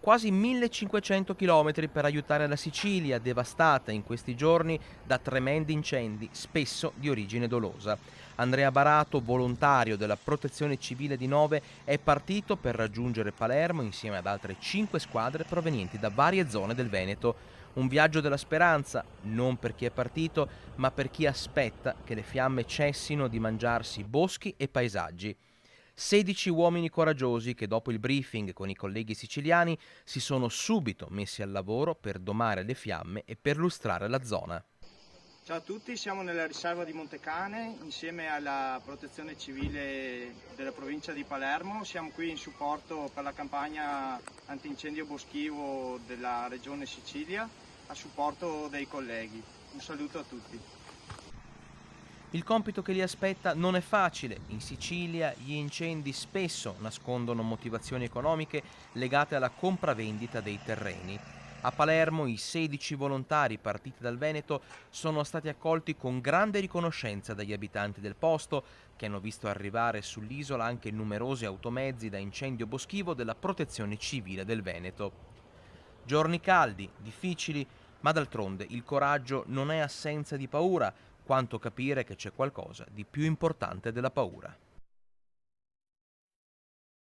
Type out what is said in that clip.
Quasi 1500 chilometri per aiutare la Sicilia, devastata in questi giorni da tremendi incendi, spesso di origine dolosa. Andrea Barato, volontario della Protezione Civile di Nove, è partito per raggiungere Palermo insieme ad altre 5 squadre provenienti da varie zone del Veneto. Un viaggio della speranza, non per chi è partito, ma per chi aspetta che le fiamme cessino di mangiarsi boschi e paesaggi. 16 uomini coraggiosi che dopo il briefing con i colleghi siciliani si sono subito messi al lavoro per domare le fiamme e perlustrare la zona. Ciao a tutti, siamo nella riserva di Montecane insieme alla Protezione Civile della provincia di Palermo. Siamo qui in supporto per la campagna antincendio boschivo della regione Sicilia a supporto dei colleghi. Un saluto a tutti. Il compito che li aspetta non è facile. In Sicilia gli incendi spesso nascondono motivazioni economiche legate alla compravendita dei terreni. A Palermo i 16 volontari partiti dal Veneto sono stati accolti con grande riconoscenza dagli abitanti del posto, che hanno visto arrivare sull'isola anche numerosi automezzi da incendio boschivo della Protezione Civile del Veneto. Giorni caldi, difficili, ma d'altronde il coraggio non è assenza di paura, quanto capire che c'è qualcosa di più importante della paura.